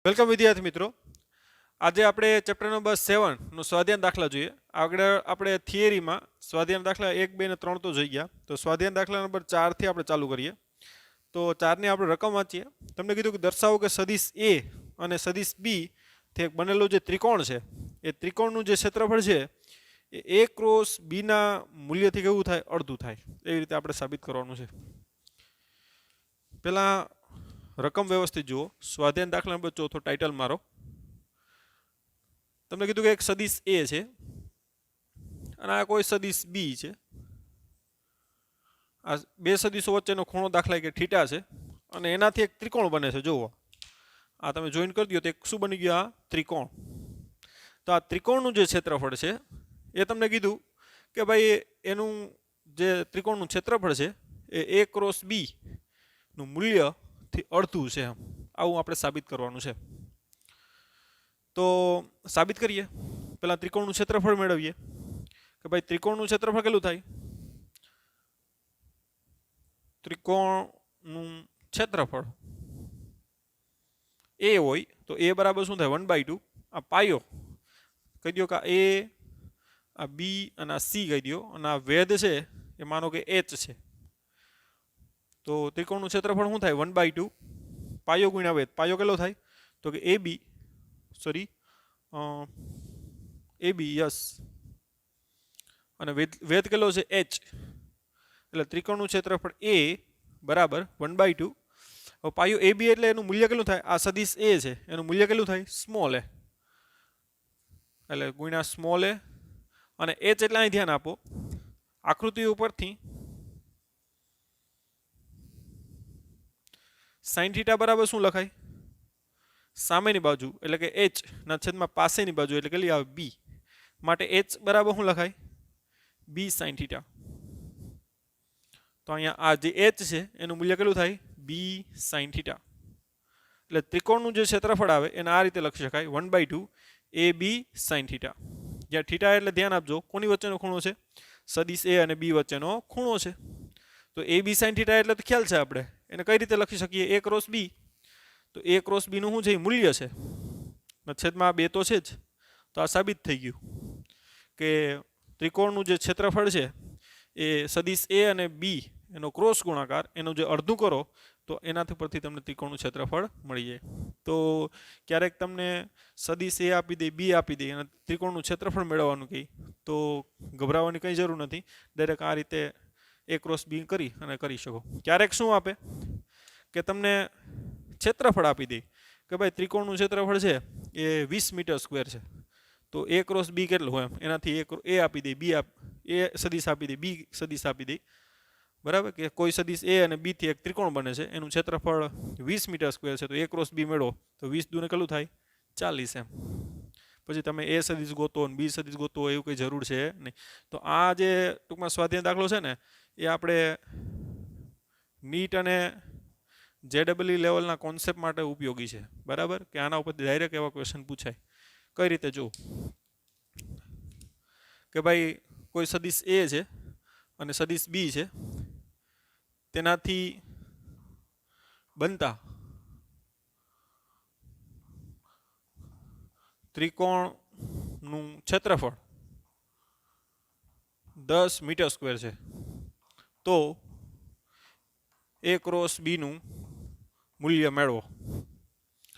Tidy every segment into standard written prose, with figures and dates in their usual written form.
Welcome વિદ્યાર્થી મિત્રો. આજે આપણે ચેપ્ટર નંબર 7 નો સ્વાધ્યાય દાખલા જોઈએ. આગળ આપણે થિયરીમાં સ્વાધ્યાય દાખલા 1, 2 અને 3 તો જોઈ ગયા. તો સ્વાધ્યાય દાખલા નંબર 4 થી આપણે ચાલુ કરીએ. તો 4 ની આપણે રકમ વાંચીએ. તમને કીધું કે દર્શાવો કે સદિશ A અને સદિશ B થી એક બનેલો જે ત્રિકોણ છે એ ત્રિકોણનું જે ક્ષેત્રફળ છે એ A ક્રોસ B ના મૂલ્યથી કેવું થાય? અડધું થાય. એવી રીતે આપણે સાબિત કરવાનું છે. પહેલા રકમ વ્યવસ્થિત જુઓ. સ્વાધ્યાય દાખલા નંબર 4 ટાઇટલ મારો. તમને કીધું કે એક સદિશ A છે અને આ કોઈ સદિશ B છે. આ બે સદિશો વચ્ચેનો ખૂણો દાખલા કે થીટા છે અને એનાથી એક ત્રિકોણ બને છે. જુઓ, આ તમે જોઈન કરી દો તો એક શું બની ગયું? આ ત્રિકોણ. તો આ ત્રિકોણનું જે ક્ષેત્રફળ છે એ તમને કીધું કે ભાઈ એનું જે ત્રિકોણનું ક્ષેત્રફળ છે એ A ક્રોસ B નું મૂલ્યથી અડધું છે. આવું આપણે સાબિત કરવાનું છે. તો સાબિત કરીએ. પહેલા ત્રિકોણનું ક્ષેત્રફળ મેળવીએ કે ભાઈ ત્રિકોણનું ક્ષેત્રફળ કેટલું થાય? ત્રિકોણનું ક્ષેત્રફળ A હોય તો A બરાબર શું થાય? 1/2. આ પાયો કહી દો કે આ B અને આ C કહી દો અને આ વેધ છે એ માનો કે H છે. તો ત્રિકોણનું ક્ષેત્રફળ શું થાય? 1/2 પાયો ગુણ્યા વેધ. પાયો કેટલો થાય? તો કે AB યસ અને વેધ કેટલો છે? H. એટલે ત્રિકોણનું ક્ષેત્રફળ A બરાબર 1/2. હવે પાયો AB એટલે એનું મૂલ્ય કેટલું થાય? આ સદિશ A છે એનું મૂલ્ય કેટલું થાય? Small a. એટલે ગુણ્યા સ્મોલ a અને H એટલે અહીં ધ્યાન આપો. આકૃતિ ઉપરથી sin θ બરાબર શું લખાય? સામેની બાજુ એટલે કે H ના છેદમાં પાસેની બાજુ એટલે કેટલી આવે? B. માટે H બરાબર શું લખાય? B sin θ. તો અહીંયા આ જે H છે એનું મૂલ્ય કેટલું થાય? B sin θ. એટલે ત્રિકોણનું જે ક્ષેત્રફળ આવે એને આ રીતે લખી શકાય 1/2 AB sin θ. જ્યાં θ એટલે ધ્યાન આપજો કોની વચ્ચેનો ખૂણો છે? સદિશ A અને B વચ્ચેનો ખૂણો છે. તો AB sin θ એટલે તો ખ્યાલ છે આપણે. એને કઈ રીતે લખી શકીએ? A cross B. તો A ક્રોસ B નું શું છે? મૂલ્ય છે. છેદમાં આ બે તો છે જ. તો આ સાબિત થઈ ગયું કે ત્રિકોણનું જે ક્ષેત્રફળ છે એ સદિશ A અને B એનો ક્રોસ ગુણાકાર એનું જે અડધું કરો તો એનાથી પરથી તમને ત્રિકોણનું ક્ષેત્રફળ મળી જાય. તો ક્યારેક તમને સદિશ A આપી દે, B આપી દે અને ત્રિકોણનું ક્ષેત્રફળ મેળવવાનું કહે તો ગભરાવાની કંઈ જરૂર નથી. ડાયરેક્ટ આ રીતે A ક્રોસ B કરી અને કરી શકો. ક્યારેક શું આપે કે તમને ક્ષેત્રફળ આપી દે કે ભાઈ ત્રિકોણનું ક્ષેત્રફળ છે એ 20 મીટર સ્ક્વેર છે. તો A ક્રોસ B કેટલું હોય? એનાથી A આપી દે, A સદિશ આપી દે, B સદિશ આપી દે. બરાબર કે કોઈ સદિશ A અને B થી એક ત્રિકોણ બને છે એનું ક્ષેત્રફળ 20 મીટર સ્ક્વેર છે. તો A ક્રોસ B મેળવો તો 20 દુને કેટલું થાય? 40 એમ. પછી તમે A સદિશ ગોતો અને B સદિશ ગોતો એવું કંઈ જરૂર છે નહીં. તો આ જે ટૂંકમાં સ્વાધ્યાય દાખલો છે ને એ આપણે નીટ અને JEE લેવલના કોન્સેપ્ટ માટે ઉપયોગી છે. બરાબર કે આના ઉપર ડાયરેક્ટ એવા ક્વેશ્ચન પૂછાય. કઈ રીતે? જો કે ભાઈ કોઈ સદિશ A છે અને સદિશ B છે તેનાથી બનતા ત્રિકોણનું ક્ષેત્રફળ 10 મીટર સ્ક્વેર છે. તો A ક્રોસ B નું મૂલ્ય મેળવો.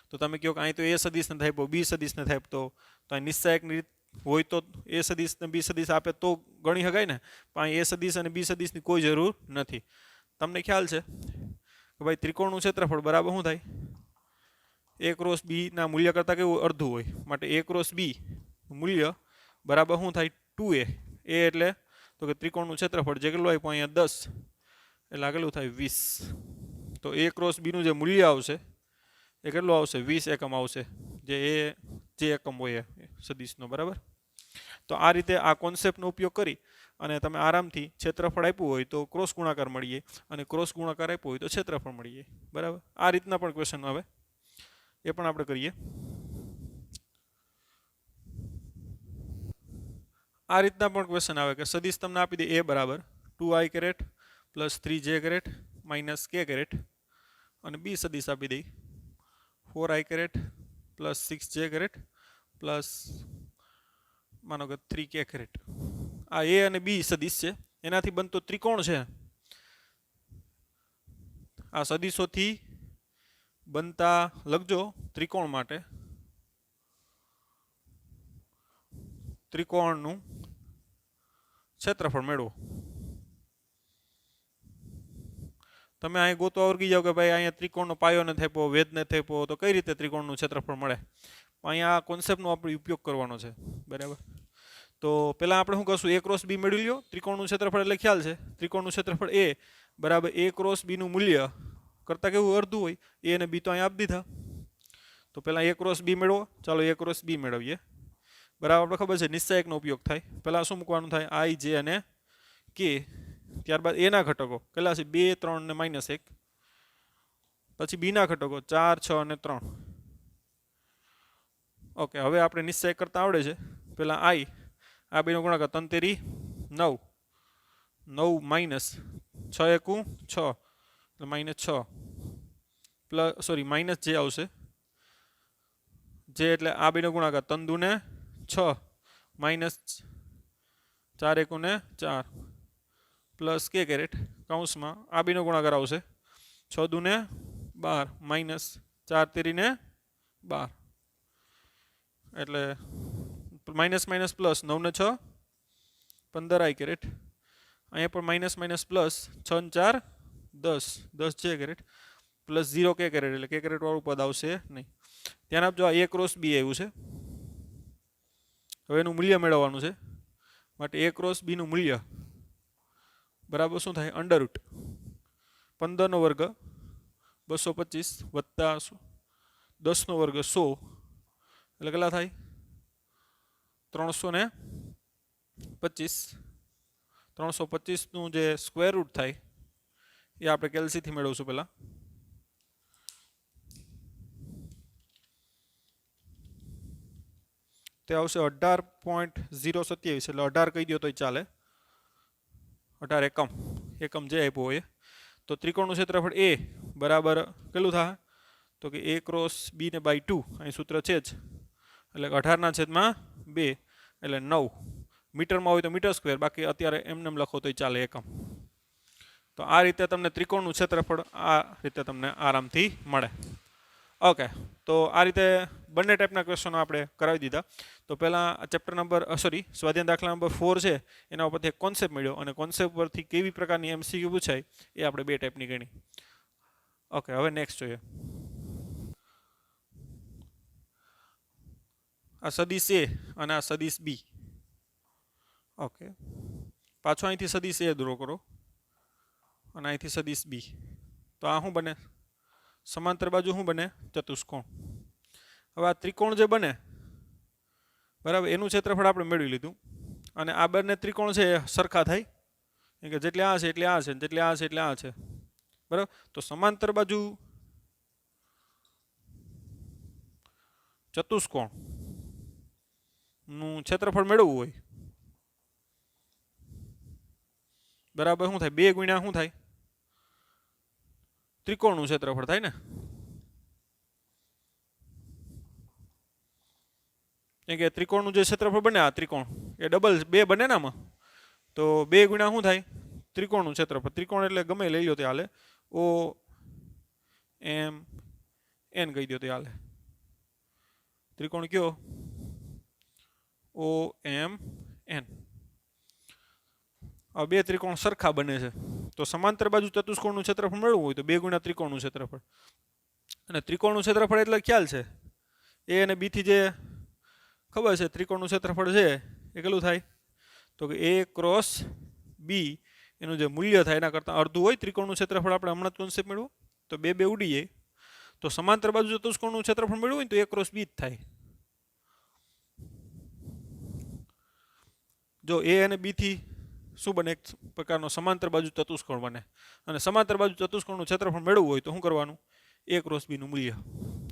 તો તમે કહો કે અહીં તો A સદિશને થાય, B સદિશને થાય, તો અહીં નિશ્ચાયકની રીત હોય તો A સદિશ ને B સદિશ આપે તો ગણી શકાય ને. પણ અહીં A સદિશ અને B સદિશની કોઈ જરૂર નથી. તમને ખ્યાલ છે કે ભાઈ ત્રિકોણનું ક્ષેત્રફળ બરાબર શું થાય? A ક્રોસ B ના મૂલ્ય કરતાં કેવું? અડધું હોય. માટે A ક્રોસ B મૂલ્ય બરાબર શું થાય? 2A. A એટલે તો કે ત્રિકોણનું ક્ષેત્રફળ જે કેટલું આપ્યું અહીંયા 10 એટલે આ કેટલું થાય? 20. તો A ક્રોસ B નું જે મૂલ્ય આવશે એ કેટલું આવશે? 20 એકમ આવશે. જે એકમ હોય સદિશનો. બરાબર. તો આ રીતે આ કોન્સેપ્ટનો ઉપયોગ કરી અને તમે આરામથી ક્ષેત્રફળ આપ્યું હોય તો ક્રોસ ગુણાકાર મળી જાય અને ક્રોસ ગુણાકાર આપ્યો હોય તો ક્ષેત્રફળ મળી જાય. બરાબર. આ રીતના પણ ક્વેશ્ચન આવે એ પણ આપણે કરીએ. આ રીતના પણ ક્વેશ્ચન આવે કે સદિશ તમને આપી દે A બરાબર 2i caret plus 3j caret minus k caret અને B સદિશ આપી દે 4i caret plus 6j caret plus માનો કે 3k કેરેટ. આ એ અને બી સદિશ છે, એનાથી બનતો ત્રિકોણ છે. આ સદિશોથી બનતા લખજો ત્રિકોણ માટે ત્રિકોણનું ક્ષેત્રફળ મેળવો. તમે અહીં ગોતવા વર્ગી જાઓ કે ભાઈ અહીંયા ત્રિકોણનો પાયો નથી આપ્યો, વેધ નથી આપ્યો, તો કઈ રીતે ત્રિકોણનું ક્ષેત્રફળ મળે? અહીંયા આ કોન્સેપ્ટનો આપણે ઉપયોગ કરવાનો છે, બરાબર. તો પહેલાં આપણે શું કરશું, a ક્રોસ b મેળવી લ્યો. ત્રિકોણનું ક્ષેત્રફળ એટલે ખ્યાલ છે, ત્રિકોણનું ક્ષેત્રફળ a બરાબર a ક્રોસ બીનું મૂલ્ય કરતાં કેવું અડધું હોય. a અને b તો અહીંયા આપી દીધા. તો પહેલાં a ક્રોસ b મેળવો. ચાલો a ક્રોસ b મેળવીએ. બરાબર, આપણે ખબર છે નિશ્ચાયકનો ઉપયોગ થાય. પહેલાં શું મૂકવાનું થાય, i, j અને k. ત્યારબાદ a ના ઘટકો કેટલા છે, 2, 3 ને -1. પછી b ના ઘટકો 4, 6 અને 3. ઓકે, હવે આપણે નિશ્ચય કરતા આવડે છે. પહેલાં i, આ બેનો ગુણાકાર 3 તેરી 9, 9 માઇનસ 6 એકું 6 એટલે -6 પ્લસ સોરી માઇનસ જે આવશે જે એટલે આ બેનો ગુણાકાર 3 દુને 6 માઇનસ 4 એકું ને 4 પ્લસ k કેરેટ કૌંસમાં આ બેનો ગુણાકાર આવશે 6 દુને 12 માઇનસ 4 તેરી ને 12 એટલે માઇનસ માઇનસ પ્લસ 9 ને 6 15 i કેરેટ. અહીંયા પણ માઇનસ માઇનસ પ્લસ 6 ને 4 10 10 j caret plus 0 k caret એટલે k કેરેટ વાળું પદ આવશે નહીં. ધ્યાન આપજો, આ a ક્રોસ b આવ્યું છે. હવે એનું મૂલ્ય મેળવવાનું છે માટે a ક્રોસ b નું મૂલ્ય બરાબર શું થાય, અંડરરૂટ 15 નો વર્ગ 225 વત્તા 10 નો વર્ગ 100 એટલે કેટલા થાય 325. 325 નું જે સ્ક્વેર રૂટ થાય એ આપણે કેલ્સીથી મેળવશું. પહેલાં તે આવશે 18.027 એટલે 18 કહી દો તોય ચાલે. 18 એકમ જે આપ્યો હોય. તો ત્રિકોણનું ક્ષેત્રફળ a બરાબર કેટલું થાય તો કે a ક્રોસ b ને બાય 2, અહીં સૂત્ર છે જ એટલે 18/2 એટલે 9 મીટરમાં હોય તો મીટર સ્ક્વેર, બાકી અત્યારે એમને લખો તોય ચાલે એકમ. તો આ રીતે તમને ત્રિકોણનું ક્ષેત્રફળ આ રીતે તમને આરામથી મળે. ઓકે, તો આ રીતે બંને ટાઈપના ક્વેશ્ચનો આપણે કરાવી દીધા. તો પહેલાં ચેપ્ટર નંબર સ્વાધ્યાય દાખલા નંબર 4 છે એના ઉપરથી એક કોન્સેપ્ટ મળ્યો અને કોન્સેપ્ટ પરથી કેવી પ્રકારની MCQ પૂછાય એ આપણે બે ટાઈપની ગણી. ઓકે, હવે નેક્સ્ટ જોઈએ. આ સદિશ a અને આ સદિશ b. ઓકે, પાછો અહીંથી સદિશ a દૂરો કરો અને અહીંથી સદિશ b. તો આ શું બને, સમાંતર બાજુ શું બને, ચતુષ્કોણ. હવે આ ત્રિકોણ જે બને બરાબર એનું ક્ષેત્રફળ આપણે મેળવી લીધું અને આ બંને ત્રિકોણ છે એ સરખા થાય કે જેટલે આ છે એટલે આ છે, જેટલે આ છે એટલે આ છે, બરાબર. તો સમાંતર બાજુ ચતુષ્કોણ નું ક્ષેત્રફળ મેળવવું હોય બરાબર શું થાય, 2 ગુણ્યા શું થાય, ત્રિકોણનું ક્ષેત્રફળ થાય ને. કેમ કે ત્રિકોણનું જે ક્ષેત્રફળ બને આ ત્રિકોણ એ ડબલ 2 બને ને આમાં, તો 2 ગુણ્યા શું થાય, ત્રિકોણનું ક્ષેત્રફળ. ત્રિકોણ એટલે ગમે લઈ લો તે હાલે, ઓ એમ એન કહી દો તે હાલે. ત્રિકોણ કયો, ઓ એમ એન. આ બે ત્રિકોણ સરખા બને છે તો સમાંતર બાજુ ચતુષ્કોણનું ક્ષેત્રફળ મેળવવું હોય તો 2 ગુણ્યા ત્રિકોણનું ક્ષેત્રફળ. અને ત્રિકોણનું ક્ષેત્રફળ એટલે ખ્યાલ છે a અને b થી જે ખબર છે ત્રિકોણનું ક્ષેત્રફળ છે એ કેટલું થાય તો કે a ક્રોસ b એનું જે મૂલ્ય થાય એના કરતાં અડધું હોય ત્રિકોણનું ક્ષેત્રફળ. આપણે હમણાં જ કોન્સેપ્ટ મેળવો તો 2 ઉડી જાય. તો સમાંતર બાજુ ચતુષ્કોણનું ક્ષેત્રફળ મેળવવું હોય તો a ક્રોસ b જ થાય. જો a અને b થી શું બને, એક પ્રકારનો સમાંતર બાજુ ચતુષ્કોણ બને. અને સમાંતર બાજુ ચતુષ્કોણનું ક્ષેત્રફળ મેળવવું હોય તો શું કરવાનું, a ક્રોસ b નું મૂલ્ય.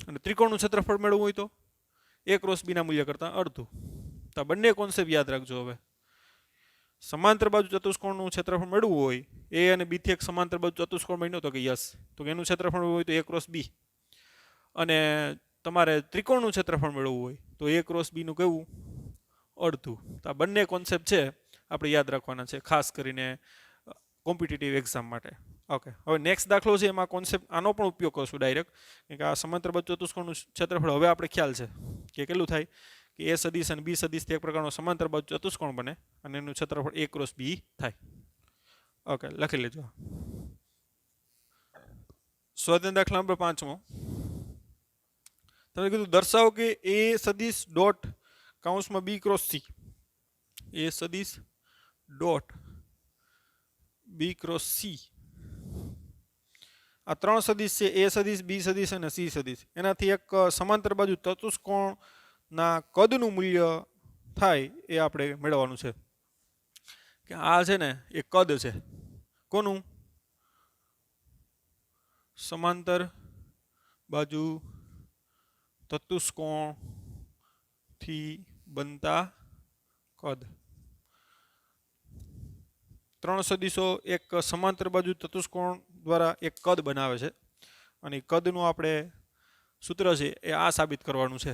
અને ત્રિકોણનું ક્ષેત્રફળ મેળવવું હોય તો a ક્રોસ b ના મૂલ્ય કરતાં અડધું. તો બંને કોન્સેપ્ટ યાદ રાખજો. હવે સમાંતર બાજુ ચતુષ્કોણનું ક્ષેત્રફળ મેળવવું હોય, a અને b થી એક સમાંતર બાજુ ચતુષ્કોણ બન્યો તો કે યસ, તો એનું ક્ષેત્રફળ હોય તો a ક્રોસ b. અને તમારે ત્રિકોણનું ક્ષેત્રફળ મેળવવું હોય તો a ક્રોસ b નું કેવું અડધું. તો આ બંને કોન્સેપ્ટ છે આપણે યાદ રાખવાના છે ખાસ કરીને કોમ્પિટિટિવ એક્ઝામ માટે. ઓકે, હવે નેક્સ્ટ દાખલો છે એમાં કોન્સેપ્ટ આનો પણ ઉપયોગ કરશું ડાયરેક્ટ, કે આ સમાંતરબાજુ ચતુષ્કોણનું ક્ષેત્રફળ હવે આપણે ખ્યાલ છે કે કેટલું થાય કે a સદિશ અને b સદિશથી એક પ્રકારનો સમાંતરબાજુ ચતુષ્કોણ બને અને એનું ક્ષેત્રફળ a ક્રોસ b થાય. ઓકે, લખી લેજો. સ્વાધ્યાય દાખલા નંબર 5મો. તમે કીધું દર્શાવો કે a સદિશ ડોટ કૌંસમાં b ક્રોસ c, a સદિશ ડોટ b ક્રોસ c, આ ત્રણ સદિશ છે a સદિશ b સદિશ અને c સદિશ, એનાથી એક સમાંતર બાજુ ચતુષ્કોણના કદનું મૂલ્ય થાય એ આપણે મેળવવાનું છે. કે આ છે ને એ કદ છે કોનું? સમાંતર બાજુ ચતુષ્કોણથી બનતા કદ. ત્રણ સદિશો એક સમાંતર બાજુ ચતુષ્કોણ દ્વારા એક કદ બનાવે છે અને કદનું આપણે સૂત્ર છે એ આ સાબિત કરવાનું છે.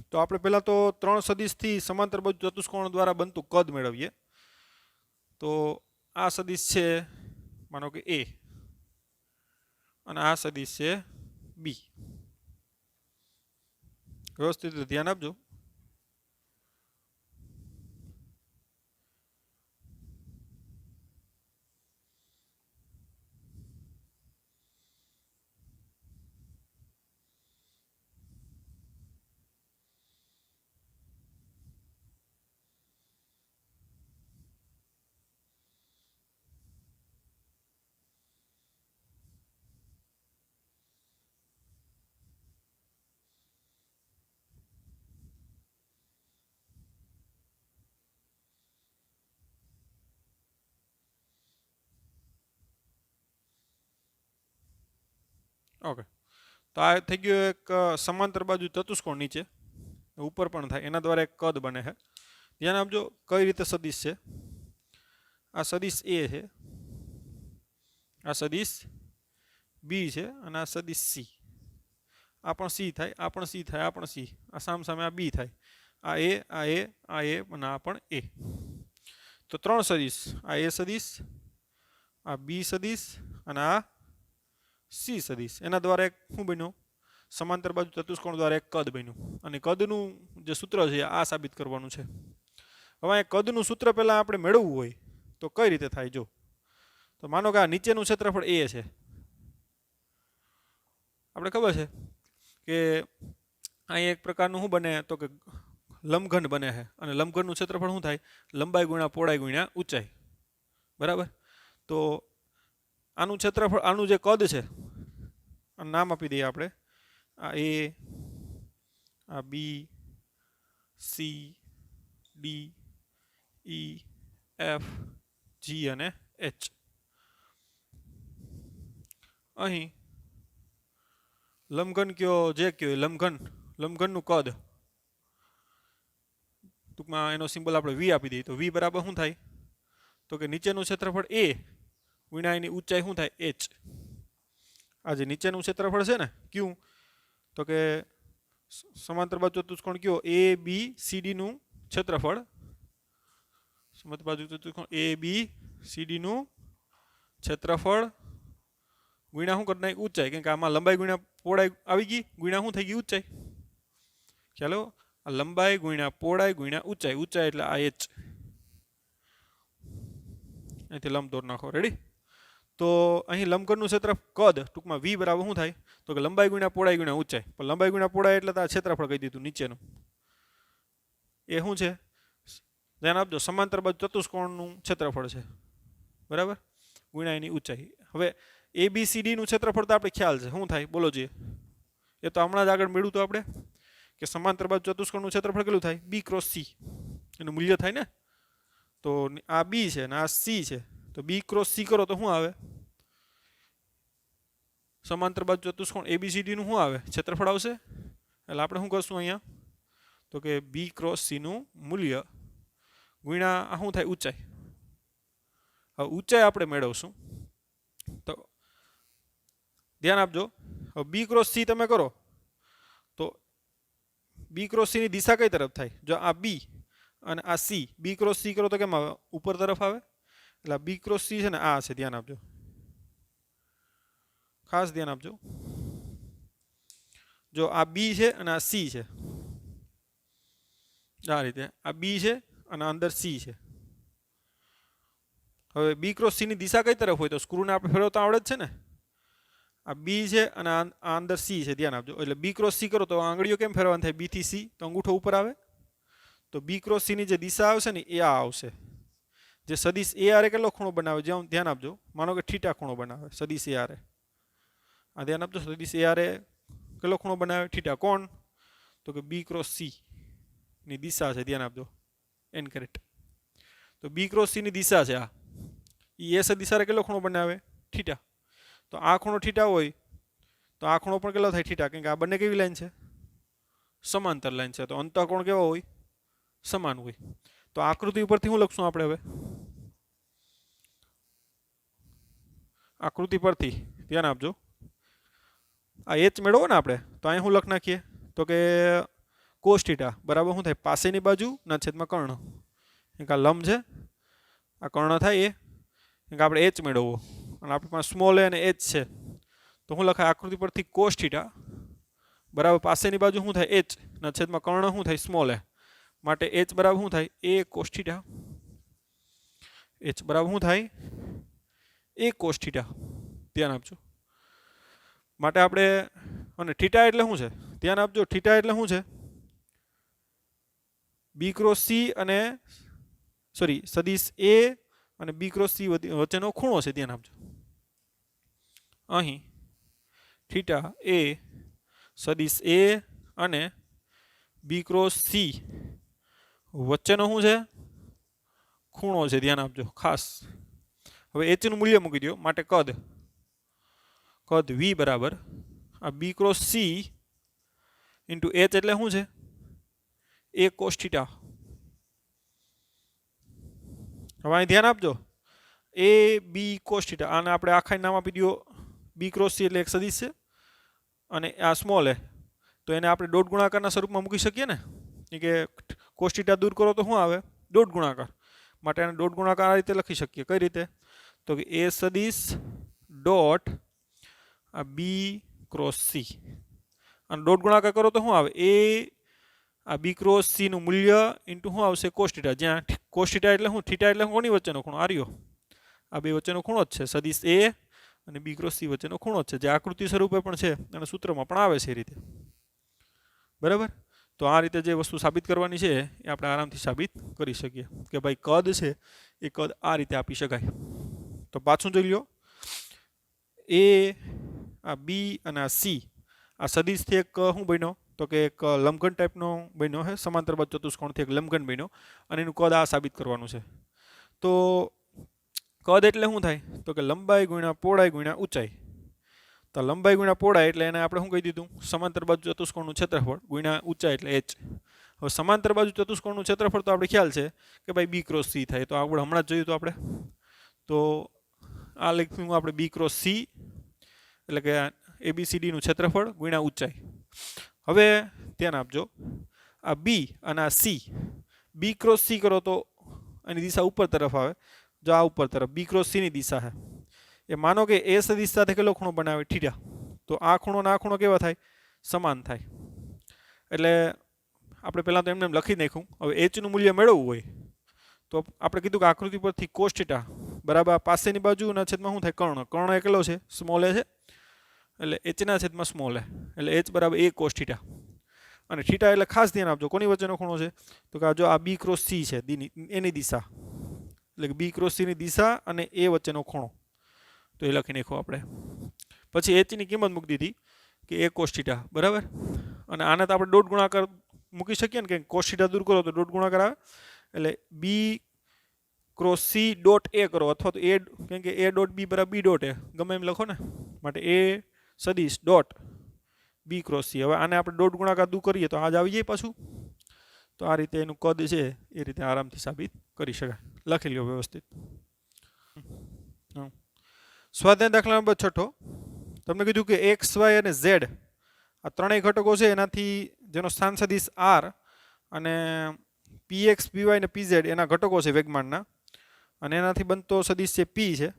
તો આપણે પહેલાં તો ત્રણ સદિશથી સમાંતર બાજુ ચતુષ્કોણ દ્વારા બનતું કદ મેળવીએ. તો આ સદિશ છે માનો કે a અને આ સદિશ છે b. વ્યવસ્થિત ધ્યાન આપજો. ઓકે, તો આ થઈ ગયું એક સમાંતર બાજુ ચતુષ્કોણ, નીચે ઉપર પણ થાય એના દ્વારા એક કદ બને છે. ધ્યાન આપજો કઈ રીતે સદિશ છે. આ સદિશ a છે, આ સદિશ b છે અને આ સદિશ c. આ પણ c થાય, આ પણ c થાય, આ પણ c, આ સામ સામે આ b થાય, આ a, આ a, આ a અને આ પણ a. તો ત્રણ સદિશ, આ a સદિશ, આ b સદિશ અને આ c સદિશ, એના દ્વારા એક શું બન્યું? સમાંતર બાજુ ચતુષ્કોણ દ્વારા એક કદ બન્યું અને કદનું જે સૂત્ર છે આ સાબિત કરવાનું છે. હવે આ કદનું સૂત્ર પહેલા આપણે મેળવવું હોય તો કઈ રીતે થાય? જો તો માનો કે આ નીચેનું ક્ષેત્રફળ a છે, આપણે ખબર છે કે અહીં એક પ્રકારનું શું બને તો કે લંબઘન બને છે અને લંબઘનનું ક્ષેત્રફળ શું થાય? લંબાઈ ગુણ્યા પહોળાઈ ગુણ્યા ઊંચાઈ, બરાબર? તો આનું ક્ષેત્રફળ, આનું જે કદ છે નામ આપી દઈએ આપણે, આ a, આ b, c, d, e, f, g અને h. અહીં લંબઘન કયો જે કયો લંબઘનનું કદ, ટૂંકમાં એનો સિમ્બોલ આપણે v આપી દઈએ. તો v બરાબર શું થાય? તો કે નીચેનું ક્ષેત્રફળ a ગુણ્યા એની ઊંચાઈ શું થાય? h. આ જે નીચેનું ક્ષેત્રફળ છે ને ક્યું, તો કે સમાંતર બાજુ ચતુષ્કોણ કયો? a b c d નું ક્ષેત્રફળ, સમાંતર બાજુ ચતુષ્કોણ a b c d નું ક્ષેત્રફળ ગુણ્યા શું કરી નાખી? ઊંચાઈ, કેમ કે આમાં લંબાઈ ગુણ્યા પહોળાઈ આવી ગઈ, ગુણ્યા શું થઈ ગઈ? ઊંચાઈ. ચાલો, આ લંબાઈ ગુણ્યા પહોળાઈ ગુણ્યા ઊંચાઈ, ઊંચાઈ એટલે આ h. અહીંથી લંબ દોર નાખો. રેડી? તો અહીં લંબઘનનું ક્ષેત્ર કદ ટૂંકમાં v બરાબર શું થાય? તો કે લંબાઈ ગુણ્યા પહોળાઈ ગુણ્યા ઊંચાઈ. પણ લંબાઈ ગુણ્યા પહોળાઈ એટલે તો આ ક્ષેત્રફળ કહી દીધું નીચેનું. એ શું છે? ધ્યાન આપજો, સમાંતર બાજુ ચતુષ્કોણનું ક્ષેત્રફળ છે, બરાબર? ગુણ્યા એની ઊંચાઈ. હવે a b c d નું ક્ષેત્રફળ તો આપણે ખ્યાલ છે, શું થાય બોલો જોઈએ? એ તો હમણાં જ આગળ મેળવ્યું તો આપણે કે સમાંતર બાજુ ચતુષ્કોણનું ક્ષેત્રફળ કેટલું થાય? b ક્રોસ c એનું મૂલ્ય થાય ને. તો આ b છે અને આ c છે, તો b ક્રોસ c કરો તો શું આવે? સમાંતર બાજુ ચતુષ્કોણ ABCD નું શું આવે? ક્ષેત્રફળ આવશે. એટલે આપણે શું કરશું અહીંયા? તો કે b ક્રોસ c નું મૂલ્ય ગુણ્યા આ શું થાય? ઊંચાઈ. હવે ઊંચાઈ આપણે મેળવશું. તો ધ્યાન આપજો, હવે b ક્રોસ c તમે કરો તો बी क्रॉस सी दिशा कई तरफ थाय जो आ बी અને આ સી બી ક્રોસ સી કરો તો કેમ આવે ઉપર તરફ આવે એટલે બી ક્રોસ સી છે ને આ છે ધ્યાન આપજો ખાસ ધ્યાન આપજો જો આ બી છે અને આ સી છે આ રીતે આ બી છે અને અંદર સી છે હવે બી ક્રોસ સી ની દિશા કઈ તરફ હોય તો સ્ક્રૂને આપણે ફેરવતા આવડે જ છે ને આ બી છે અને આ અંદર સી છે ધ્યાન આપજો એટલે બી ક્રોસ સી કરો તો આંગળીઓ કેમ ફેરવાની થાય બી થી સી તો અંગૂઠો ઉપર આવે તો બી ક્રોસ સી ની જે દિશા આવશે ને એ આ આવશે જે સદિશ એ આરે કેટલો ખૂણો બનાવે જે ધ્યાન આપજો માનો કે થીટા ખૂણો બનાવે સદિશ એ આરે આ ધ્યાન આપજો સદિશ એ આરે કેટલો ખૂણો બનાવે થીટા કોણ તો કે બી ક્રોસ સી ની દિશા છે ધ્યાન આપજો ઇનકરેક્ટ તો બી ક્રોસ સી ની દિશા છે આ એ સદિશ આરે કેટલો ખૂણો બનાવે થીટા તો આ ખૂણો થીટા હોય તો આ ખૂણો પણ કેટલો થાય થીટા કેમ કે આ બંને કેવી લાઈન છે સમાંતર લાઈન છે તો અંતઃકોણ કેવો હોય સમાન હોય તો આકૃતિ ઉપરથી શું લખશું આપણે હવે આકૃતિ પરથી ધ્યાન આપજો આ એચ મેળવો ને આપણે તો અહીં શું લખ નાખીએ તો કે કોસ થીટા બરાબર શું થાય પાસેની બાજુ ના છેદમાં કર્ણ એક આ લંબ છે આ કર્ણ થાય એ આપણે એચ મેળવવો અને આપણી પાસે સ્મોલ એ અને એચ છે તો શું લખાય આકૃતિ પરથી કોસ થીટા બરાબર પાસેની બાજુ શું થાય એચ ના છેદમાં કર્ણ શું થાય સ્મોલ એ માટે એચ બરાબર શું થાય એ કોસ થીટા એચ બરાબર શું થાય એ કોસ થીટા ધ્યાન આપજો માટે આપણે અને થીટા એટલે શું છે ધ્યાન આપજો થીટા એટલે શું છે બી ક્રોસ સી અને સોરી સદિશ એ અને બી ક્રોસ સી વચ્ચેનો ખૂણો છે ધ્યાન આપજો અહીં થીટા એ સદિશ એ અને બી ક્રોસ સી વચ્ચેનો શું છે ખૂણો છે ધ્યાન આપજો ખાસ હવે એચ નું મૂલ્ય મૂકી દો માટે કદ વી બરાબર આ B cross C into H એટલે શું છે એ કોસ થીટા હવે અહીં ધ્યાન આપજો એ બી કોસ થીટા આને આપણે આખા નામ આપી દો બી ક્રોસ સી એટલે એક સદિશ છે અને આ સ્મોલ એ તો એને આપણે ડોટ ગુણાકારના સ્વરૂપમાં મૂકી શકીએ ને કે કોસ થીટા દૂર કરો તો શું આવે ડોટ ગુણાકાર માટે એને ડોટ ગુણાકાર આ રીતે લખી શકીએ કઈ રીતે તો કે એ સદિશ ડોટ આ બી ક્રોસ સી અને ડોટ ગુણાકાર કરો તો શું આવે એ આ બી ક્રોસ સી નું મૂલ્ય ઇન્ટુ શું આવશે કોસ થીટા જ્યાં કોસ થીટા એટલે શું થીટા એટલે કોની વચ્ચેનો ખૂણો આર્યો આ બે વચ્ચેનો ખૂણો જ છે સદિશ એ અને બી ક્રોસ સી વચ્ચેનો ખૂણો જ છે જે આકૃતિ સ્વરૂપે પણ છે અને સૂત્રમાં પણ આવે છે એ રીતે બરાબર તો આ રીતે જે વસ્તુ સાબિત કરવાની છે એ આપણે આરામથી સાબિત કરી શકીએ કે ભાઈ કદ છે એ કદ આ રીતે આપી શકાય તો પાછું જોઈ લો એ આ બી અને આ સી આ સદિશથી એક શું બન્યો તો કે એક લંબઘન ટાઈપનો બન્યો છે સમાંતર બાજુ ચતુષ્કોણથી એક લંબઘન બન્યો અને એનું કદ આ સાબિત કરવાનું છે તો કદ એટલે શું થાય તો કે લંબાઈ ગુણ્યા પહોળાઈ ગુણ્યા ઊંચાઈ તો લંબાઈ ગુણ્યા પહોળાઈ એટલે એને આપણે શું કહી દીધું સમાંતર બાજુ ચતુષ્કોણનું ક્ષેત્રફળ ગુણ્યા ઊંચાઈ એટલે એચ હવે સમાંતર બાજુ ચતુષ્કોણનું ક્ષેત્રફળ તો આપણે ખ્યાલ છે કે ભાઈ બી ક્રોસ સી થાય તો આપણે હમણાં જ જોયું તો આપણે તો આ લખ્યું આપણે બી ક્રોસ સી એટલે કે એબીસીડીનું ક્ષેત્રફળ ગુણ્યા ઊંચાઈ હવે ધ્યાન આપજો આ બી અને આ સી બી ક્રોસ સી કરો તો એની દિશા ઉપર તરફ આવે જો આ ઉપર તરફ બી ક્રોસ સી ની દિશા છે એ માનો કે એ સદિશ સાથે કેટલો ખૂણો બનાવે થીટા તો આ ખૂણો ને આ ખૂણો કેવા થાય સમાન થાય એટલે આપણે પહેલાં તો એમને એમ લખી નાખ્યું હવે એચનું મૂલ્ય મેળવવું હોય તો આપણે કીધું કે આકૃતિ પરથી કોસ થીટા બરાબર પાસેની બાજુના છેદમાં શું થાય કર્ણ એ કેટલો છે સ્મોલ એ છે એટલે એચના છેદમાં સ્મોલ એ એટલે એચ બરાબર એ કોસ થીટા અને થીટા એટલે ખાસ ધ્યાન આપજો કોની વચ્ચેનો ખૂણો છે તો કે જો આ બી ક્રોસ સી છે એની દિશા એટલે કે બી ક્રોસ સીની દિશા અને એ વચ્ચેનો ખૂણો તો એ લખી નાખો આપણે પછી એચની કિંમત મૂકી દીધી કે એ કોસ થીટા બરાબર અને આને તો આપણે ડોટ ગુણાકાર મૂકી શકીએ ને કે કોસ થીટા દૂર કરો તો ડોટ ગુણાકાર આવે એટલે બી ક્રોસ સી ડોટ એ કરો અથવા તો એ કેમ કે એ ડોટ બી બરાબર બી ડોટ એ ગમે એમ લખો ને માટે એ સદિશ ડોટ બી ક્રોસ સી હવે આને આપણે ડોટ ગુણાકાર દૂર કરીએ તો આજ આવી જાય પાછું તો આ રીતે એનું કદ છે એ રીતે આરામથી સાબિત કરી શકાય લખી લ્યો વ્યવસ્થિત સ્વાધ્યાય દાખલા નંબર 6 તમને કીધું કે એક્સ વાય અને ઝેડ આ ત્રણેય ઘટકો છે એનાથી જેનો સ્થાન સદિશ આર અને પીએક્સ પીવાય ને પીઝેડ એના ઘટકો છે વેગમાનના, અને એનાથી બનતો સદિશ છે પી છે,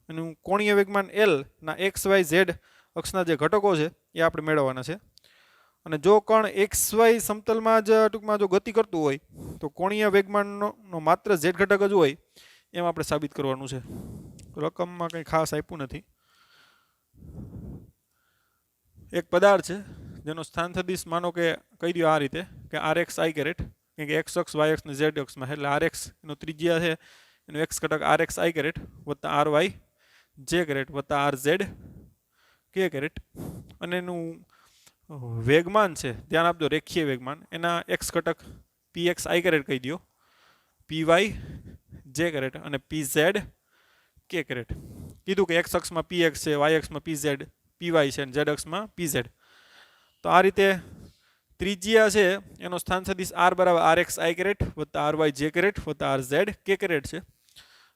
એનું કોણીય વેગમાન એલ ના એક્સ વાય ઝેડ અક્ષના જે ઘટકો છે એ આપણે મેળવવાના છે. અને જો કણ એક્સ વાય સમતલમાં જ ટૂંકમાં જો ગતિ કરતું હોય તો કોણીય વેગમાનનો માત્ર ઝેડ ઘટક જ હોય એમ આપણે સાબિત કરવાનું છે. રકમમાં કંઈ ખાસ આપ્યું નથી. એક પદાર્થ છે જેનો સ્થાન સદિશ માનો કે કહી દો આ રીતે કે આર એક્સ આઈ કેરેટ, કે એક્સ અક્ષ વાય અક્ષ ને ઝેડ અક્ષમાં, એટલે આર એક્સ એનો ત્રિજ્યા છે એનો એક્સ ઘટક આર એક્સ આઈ કેરેટ વત્તા આર વાય જે કેરેટ વત્તા આર ઝેડ કે કેરેટ, અને એનું વેગમાન છે ધ્યાન આપજો રેખીય વેગમાન, એના એક્સ ઘટક પી એક્સ આઈ કેરેટ કહી દો, પી વાય જે કેરેટ અને પી ઝેડ કે કેરેટ. કીધું કે એક્સ અક્ષમાં પી એક્સ છે, વાય અક્ષમાં પી ઝેડ પી વાય છે અને ઝેડ અક્ષમાં પી ઝેડ. તો આ રીતે ત્રિજ્યા છે એનો સ્થાન સદિશ આર બરાબર આર એક્સ આઈ કેરેટ વત્તા આર વાય જે કેરેટ વત્તા આર ઝેડ કે કેરેટ છે.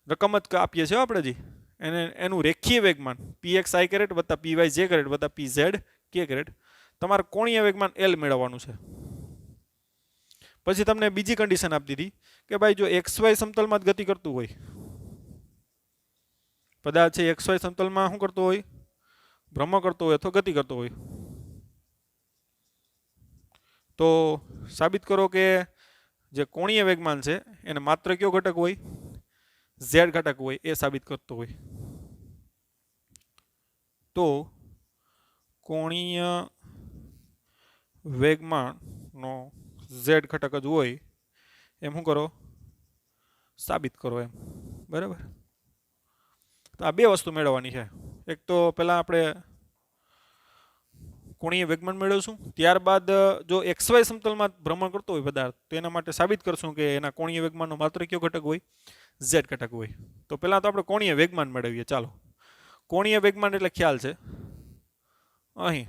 રકમ જ આપીએ છીએ આપણે જી, એને એનું રેખીય વેગમાન પી એક્સ આઈ કેરેટ વત્તા પી વાય જે કેરેટ વત્તા પી ઝેડ કે કેરેટ. તમારે કોણીય વેગમાન એલ મેળવવાનું છે. પછી તમને બીજી કન્ડિશન આપી દીધી કે ભાઈ જો એક્સ વાય સમતલમાં જ ગતિ કરતું હોય, પદાર્થ છે એક્સ વાય સમતલમાં શું કરતો હોય, ભ્રમણ કરતો હોય અથવા ગતિ કરતો હોય, તો સાબિત કરો કે જે કોણીય વેગમાન છે એને માત્ર કયો ઘટક હોય, ઝેડ ઘટક હોય એ સાબિત કરતો હોય. તો કોણીય વેગમાનનો ઝેડ ઘટક જ હોય એમ શું કરો, સાબિત કરો એમ. બરાબર. તો આ બે વસ્તુ મેળવવાની છે. એક તો પહેલાં આપણે કોણીય વેગમાન મેળવશું, ત્યારબાદ જો એક્સ વાય સમતલમાં ભ્રમણ કરતો હોય પદાર્થ તો એના માટે સાબિત કરશું કે એના કોણીય વેગમાનનો માત્ર કયો ઘટક હોય, ઝેડ ઘટક હોય. તો પહેલાં તો આપણે કોણીય વેગમાન મેળવીએ. ચાલો, કોણીય વેગમાન એટલે ખ્યાલ છે અહીં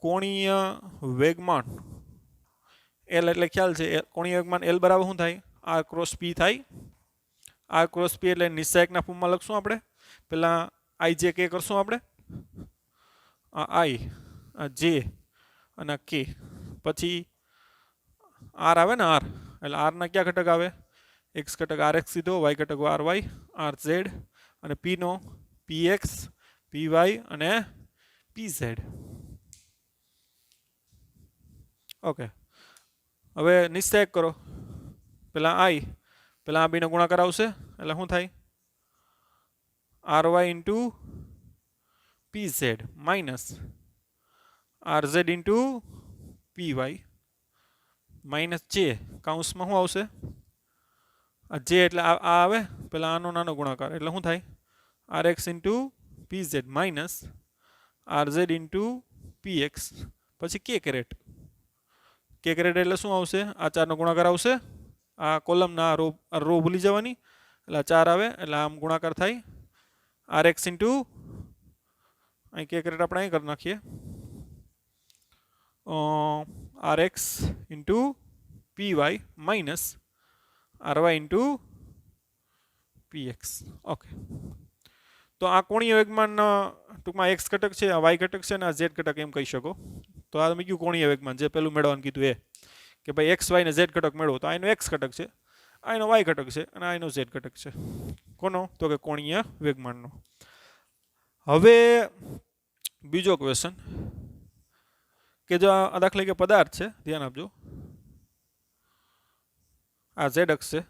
કોણીય વેગમાન એલ એટલે ખ્યાલ છે, કોણીય વેગમાન એલ બરાબર શું થાય, આર ક્રોસ પી થાય. આર ક્રોસ પી એટલે નિશ્ચાયકના ફોર્મમાં લખશું આપણે. પહેલાં આઈ જે કે કરશું આપણે, આઈ જે અને કે, પછી આર આવે ને આર, એટલે આરના કયા ઘટક આવે, એક્સ ઘટક આર એક્સ સીધો, વાય ઘટક આર વાય આર ઝેડ, અને પીનો પી એક્સ પી વાય અને પી ઝેડ. ઓકે, હવે નિશ્ચયક કરો. પહેલાં આઈ, પહેલાં આ બેનો ગુણાકાર આવશે એટલે શું થાય, R Y into P Z minus R Z into P Y minus જે, કાઉન્સમાં શું આવશે, આ જે એટલે આ આવે, પહેલાં આનો નાનો ગુણાકાર એટલે શું થાય, R X into P Z minus R Z into P X, પછી કે કેરેટ. કે કેરેટ એટલે શું આવશે, આ ચારનો ગુણાકાર આવશે, આ કોલમના રો ભૂલી જવાની, એટલે આ ચાર આવે એટલે આમ ગુણાકાર થાય, આર એક્સ ઇન્ટુ અહીં કે કેરેટ આપણે અહીં કરી નાખીએ, R X into P Y minus R Y into P X. Okay, તો આ કોણીય વેગમાન ટૂંકમાં એક્સ ઘટક છે, આ વાય ઘટક છે અને આ ઝેડ ઘટક એમ કહી શકો. તો આ તમે કયું કોણીય વેગમાન જે પેલું મેળવવાનું કીધું એ કે ભાઈ એક્સ વાય ને ઝેડ ઘટક મેળવો, તો આ એનો એક્સ ઘટક છે, આ એનો વાય ઘટક છે અને આ એનો ઝેડ ઘટક છે. કોનો, તો કે કોણીય વેગમાનનો. હવે બીજો ક્વેશ્ચન કે જો આ દાખલા કે પદાર્થ છે, ધ્યાન આપજો, આ ઝેડ અક્ષ છે,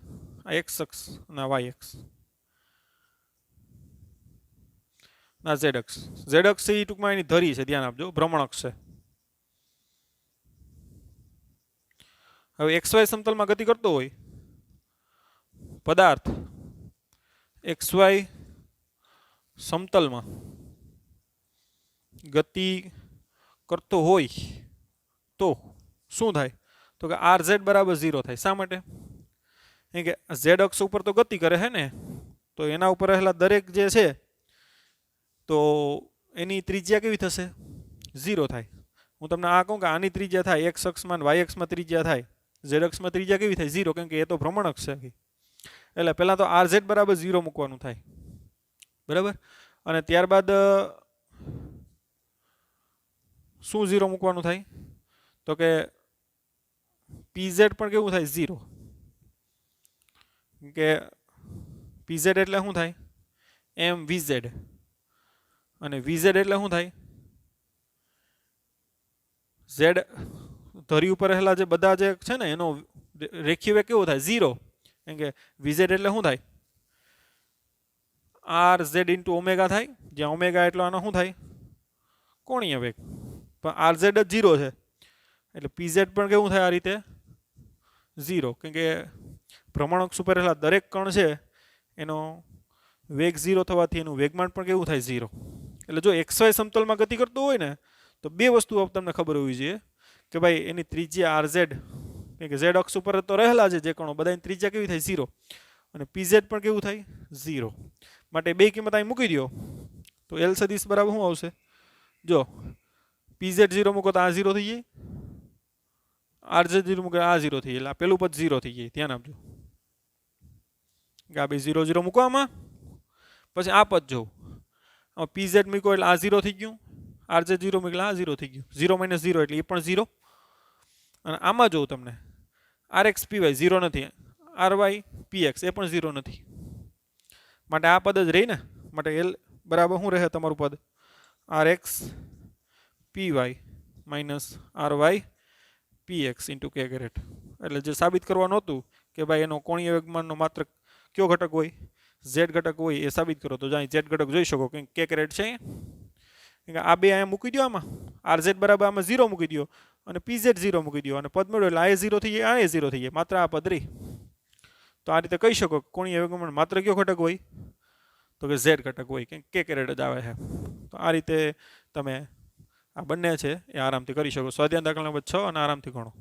આ એક્સ અક્ષ અને વાય અક્ષ, ના ઝેડ અક્ષ, ઝેડ અક્ષ એ ટૂંકમાં એની ધરી છે, ધ્યાન આપજો, ભ્રમણ અક્ષ છે. હવે એક્સ વાય સમતલમાં ગતિ કરતો હોય પદાર્થ, એક્સ વાય સમતલમાં ગતિ કરતો હોય તો શું થાય, તો કે આર ઝેડ બરાબર 0 થાય. શા માટે, કે ઝેડ અક્ષ ઉપર તો ગતિ કરે છે ને, તો એના ઉપર રહેલા દરેક જે છે તો એની ત્રિજ્યા કેવી થશે, 0 થાય. હું તમને આ કહું કે આની ત્રિજ્યા થાય, એક્સ અક્ષમાં વાય અક્ષમાં ત્રિજ્યા થાય, ઝેડ અક્ષમાં ત્રિજ્યા કેવી થાય, 0, કેમ કે એ તો ભ્રમણ અક્ષ છે. એટલે પહેલાં તો આર ઝેડ બરાબર 0 મૂકવાનું થાય. બરાબર. અને ત્યારબાદ શું 0 મૂકવાનું થાય તો કે પીઝેડ પણ કેવું થાય 0 કે પીઝેડ એટલે શું થાય એમ વીઝેડ અને વીઝેડ એટલે શું થાય ઝેડ ધરી ઉપર રહેલા જે બધા જે છે ને એનો રેખીય વેગ કેવો થાય 0 કેમ કે વીઝેડ એટલે શું થાય આર ઝેડ ઇન્ટુ ઓમેગા થાય જ્યાં ઓમેગા એટલે આનો શું થાય કોણીય વેગ પણ આર ઝેડ જ 0 છે એટલે પીઝેડ પણ કેવું થાય આ રીતે 0 કેમ કે ભ્રમણકક્ષ ઉપર રહેલા દરેક કણ છે એનો વેગ 0 થવાથી એનું વેગમાન પણ કેવું થાય 0 એટલે જો XY સમતલમાં ગતિ કરતું હોય ને તો બે વસ્તુઓ તમને ખબર હોવી જોઈએ કે ભાઈ એની ત્રિજ્યા RZ કેમ કે Z અક્ષ ઉપર તો રહેલા છે જે કણો બધાની ત્રિજ્યા કેવી થાય 0 અને PZ પણ કેવું થાય 0 માટે બે કિંમત અહીં મૂકી દો તો L સદિશ બરાબર શું આવશે જો PZ 0 મૂકો તો આ 0 થઈ જાય RZ 0 મૂકો આ 0 થઈ જાય એટલે આ પેલું પદ 0 થઈ જાય ધ્યાન આપજો આ બે 0 0 મૂકો આમાં પછી આ પદ જો PZ મૂકો એટલે આ 0 થઈ ગયું RZ 0 મૂકો એટલે આ 0 થઈ ગયું 0 - 0 એટલે એ પણ 0 અને આમાં જો તમને RX PY 0 નથી RY PX એ પણ 0 નથી માટે આ પદ જ રહી ને માટે L બરાબર શું રહે તમારું પદ RX PY minus RY PX into K caret એટલે જે સાબિત કરવાનું હતું કે ભાઈ એનો કોણીય વેગમાનનો માત્ર કયો ઘટક હોય Z ઘટક હોય એ સાબિત કરો તો જ્યાં Z ઘટક જોઈ શકો કે K કેરેટ છે આ બે અહીંયા મૂકી દો આમાં RZ બરાબર આમાં 0 મૂકી દો અને PZ 0 મૂકી દો અને પદ મેળવો એટલે આ 0 થઈ જાય આ 0 થઈ જાય માત્ર આ પદ રહી તો આ રીતે કહી શકો કોણીય વેગમાન માત્ર કયો ઘટક હોય તો કે Z ઘટક હોય કે K કેરેટ જ આવે છે તો આ રીતે તમે આ બંને છે એ આરામથી કરી શકો સ્વાધ્યાય દાખલા નંબર 6 અને આરામથી ગણો